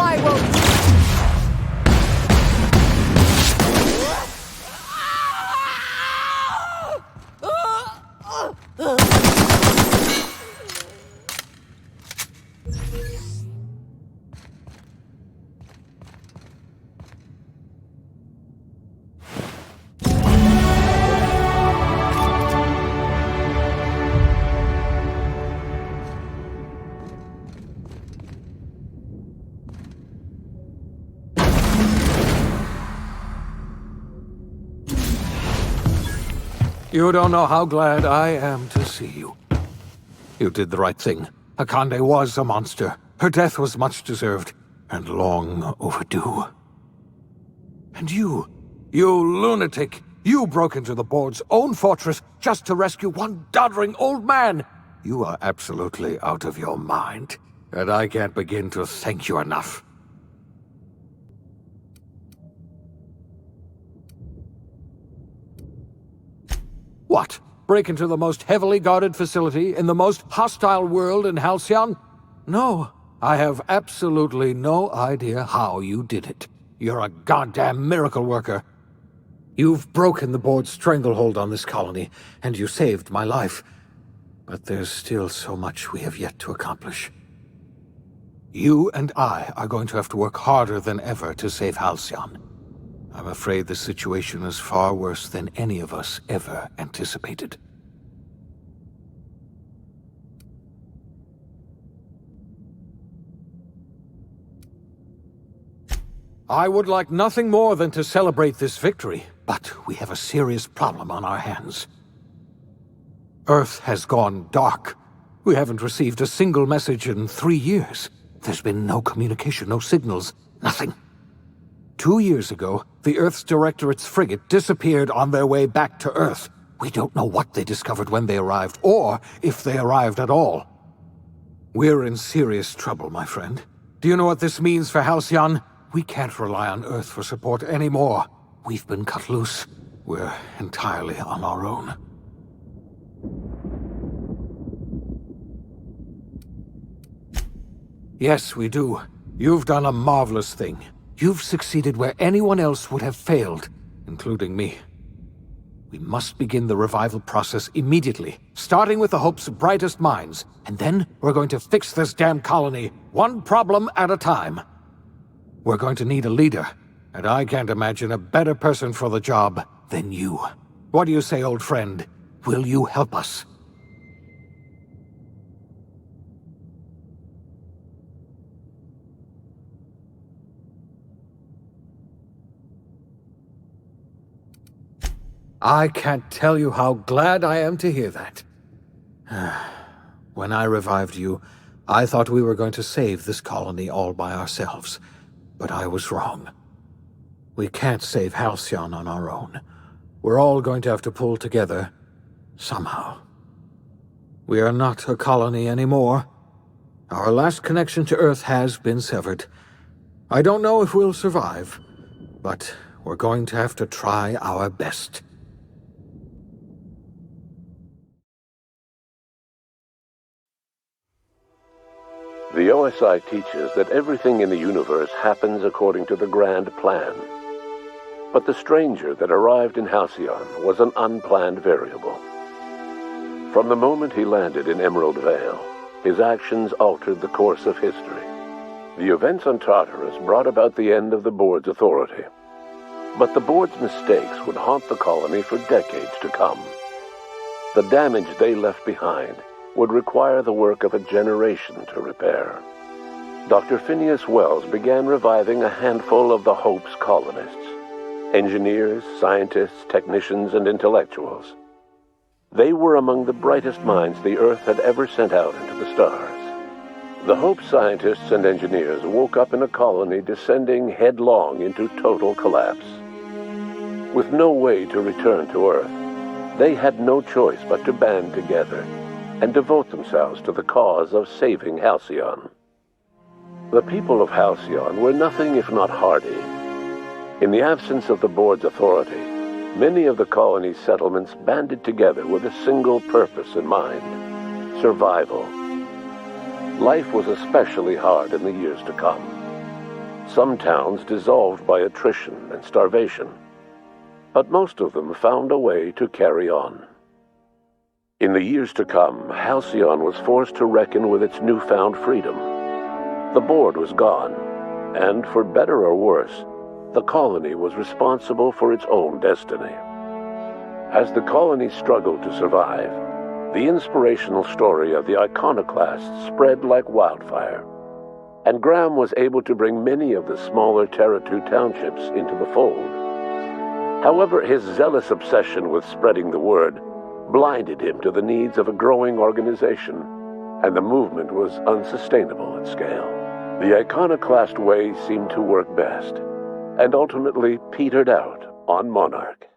I will... You don't know how glad I am to see you. You did the right thing. Akande was a monster. Her death was much deserved, and long overdue. And you lunatic, you broke into the board's own fortress just to rescue one doddering old man. You are absolutely out of your mind, and I can't begin to thank you enough. What? Break into the most heavily guarded facility in the most hostile world in Halcyon? No, I have absolutely no idea how you did it. You're a goddamn miracle worker. You've broken the board's stranglehold on this colony, and you saved my life. But there's still so much we have yet to accomplish. You and I are going to have to work harder than ever to save Halcyon. I'm afraid the situation is far worse than any of us ever anticipated. I would like nothing more than to celebrate this victory, but we have a serious problem on our hands. Earth has gone dark. We haven't received a single message in 3 years. There's been no communication, no signals, nothing. 2 years ago, the Earth's Directorate's frigate disappeared on their way back to Earth. We don't know what they discovered when they arrived, or if they arrived at all. We're in serious trouble, my friend. Do you know what this means for Halcyon? We can't rely on Earth for support anymore. We've been cut loose. We're entirely on our own. Yes, we do. You've done a marvelous thing. You've succeeded where anyone else would have failed, including me. We must begin the revival process immediately, starting with the Hope's brightest minds, and then we're going to fix this damn colony, one problem at a time. We're going to need a leader, and I can't imagine a better person for the job than you. What do you say, old friend? Will you help us? I can't tell you how glad I am to hear that. When I revived you, I thought we were going to save this colony all by ourselves, but I was wrong. We can't save Halcyon on our own. We're all going to have to pull together, somehow. We are not a colony anymore. Our last connection to Earth has been severed. I don't know if we'll survive, but we're going to have to try our best. The OSI teaches that everything in the universe happens according to the grand plan. But the stranger that arrived in Halcyon was an unplanned variable. From the moment he landed in Emerald Vale, his actions altered the course of history. The events on Tartarus brought about the end of the board's authority. But the board's mistakes would haunt the colony for decades to come. The damage they left behind would require the work of a generation to repair. Dr. Phineas Wells began reviving a handful of the Hope's colonists, engineers, scientists, technicians, and intellectuals. They were among the brightest minds the Earth had ever sent out into the stars. The Hope scientists and engineers woke up in a colony descending headlong into total collapse. With no way to return to Earth, they had no choice but to band together and devote themselves to the cause of saving Halcyon. The people of Halcyon were nothing if not hardy. In the absence of the board's authority, many of the colony's settlements banded together with a single purpose in mind: survival. Life was especially hard in the years to come. some towns dissolved by attrition and starvation, but most of them found a way to carry on. In the years to come, Halcyon was forced to reckon with its newfound freedom. The board was gone, and for better or worse, the colony was responsible for its own destiny. As the colony struggled to survive, the inspirational story of the iconoclasts spread like wildfire, and Graham was able to bring many of the smaller Terra-2 townships into the fold. However, his zealous obsession with spreading the word blinded him to the needs of a growing organization, and the movement was unsustainable at scale. The iconoclast way seemed to work best, and ultimately petered out on Monarch.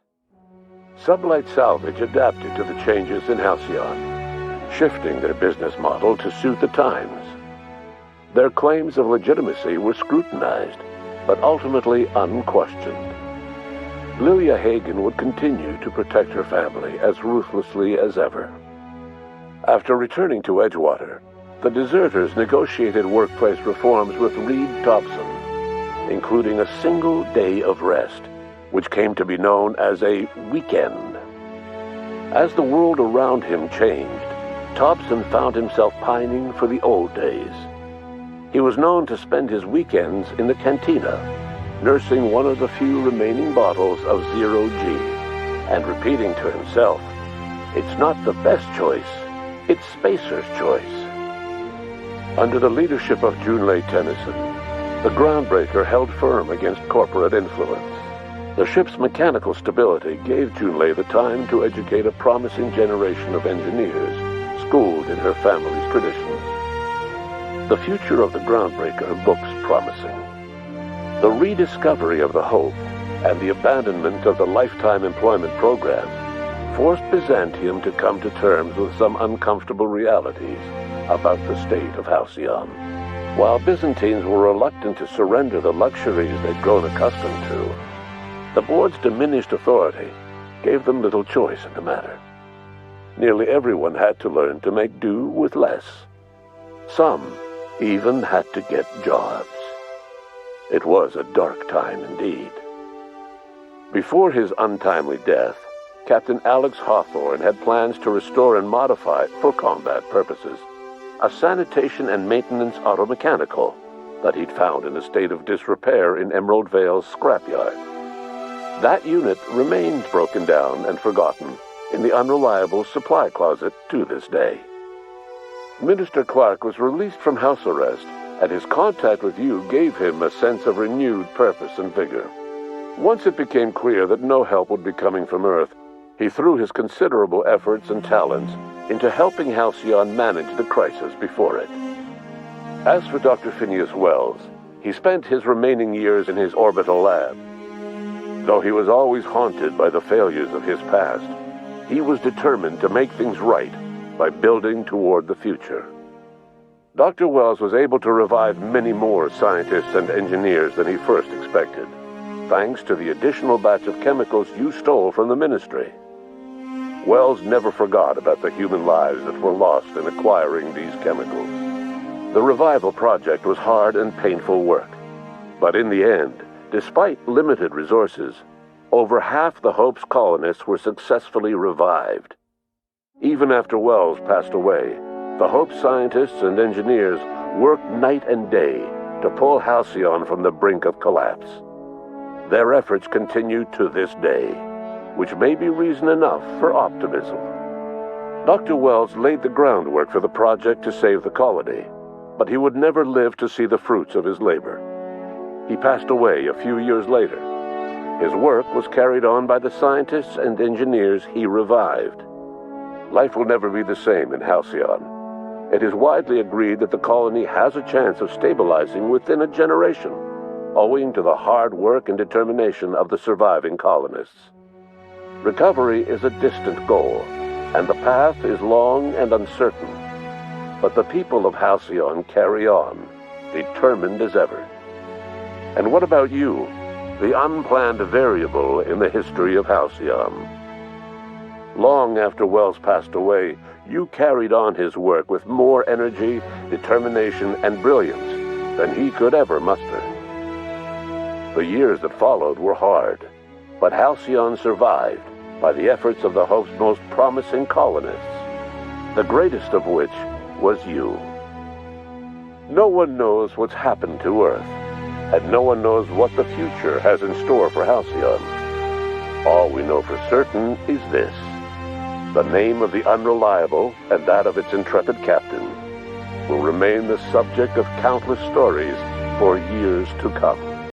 Sublight Salvage adapted to the changes in Halcyon, shifting their business model to suit the times. Their claims of legitimacy were scrutinized, but ultimately unquestioned. Lilia Hagen would continue to protect her family as ruthlessly as ever. After returning to Edgewater, the deserters negotiated workplace reforms with Reed Dobson, including a single day of rest, which came to be known as a weekend. As the world around him changed, Dobson found himself pining for the old days. He was known to spend his weekends in the cantina, nursing one of the few remaining bottles of Zero-G, and repeating to himself, "It's not the best choice, it's Spacer's choice." Under the leadership of Junlei Tennyson, the Groundbreaker held firm against corporate influence. The ship's mechanical stability gave Junlei the time to educate a promising generation of engineers, schooled in her family's traditions. The future of the Groundbreaker looks promising. The rediscovery of the Hope and the abandonment of the lifetime employment program forced Byzantium to come to terms with some uncomfortable realities about the state of Halcyon. While Byzantines were reluctant to surrender the luxuries they'd grown accustomed to, the board's diminished authority gave them little choice in the matter. Nearly everyone had to learn to make do with less. Some even had to get jobs. It was a dark time indeed. Before his untimely death, Captain Alex Hawthorne had plans to restore and modify, for combat purposes, a sanitation and maintenance automechanical that he'd found in a state of disrepair in Emerald Vale's scrapyard. That unit remains broken down and forgotten in the unreliable supply closet to this day. Minister Clark was released from house arrest, and his contact with you gave him a sense of renewed purpose and vigor. Once it became clear that no help would be coming from Earth, he threw his considerable efforts and talents into helping Halcyon manage the crisis before it. As for Dr. Phineas Wells, he spent his remaining years in his orbital lab. Though he was always haunted by the failures of his past, he was determined to make things right by building toward the future. Dr. Wells was able to revive many more scientists and engineers than he first expected, thanks to the additional batch of chemicals you stole from the Ministry. Wells never forgot about the human lives that were lost in acquiring these chemicals. The revival project was hard and painful work, but in the end, despite limited resources, over half the Hope's colonists were successfully revived. Even after Wells passed away, the Hope scientists and engineers worked night and day to pull Halcyon from the brink of collapse. Their efforts continue to this day, which may be reason enough for optimism. Dr. Wells laid the groundwork for the project to save the colony, but he would never live to see the fruits of his labor. He passed away a few years later. His work was carried on by the scientists and engineers he revived. Life will never be the same in Halcyon. It is widely agreed that the colony has a chance of stabilizing within a generation, owing to the hard work and determination of the surviving colonists. Recovery is a distant goal, and the path is long and uncertain. But the people of Halcyon carry on, determined as ever. And what about you, the unplanned variable in the history of Halcyon? Long after Wells passed away, you carried on his work with more energy, determination, and brilliance than he could ever muster. The years that followed were hard, but Halcyon survived by the efforts of the host's most promising colonists, the greatest of which was you. No one knows what's happened to Earth, and no one knows what the future has in store for Halcyon. All we know for certain is this: the name of the Unreliable and that of its intrepid captain will remain the subject of countless stories for years to come.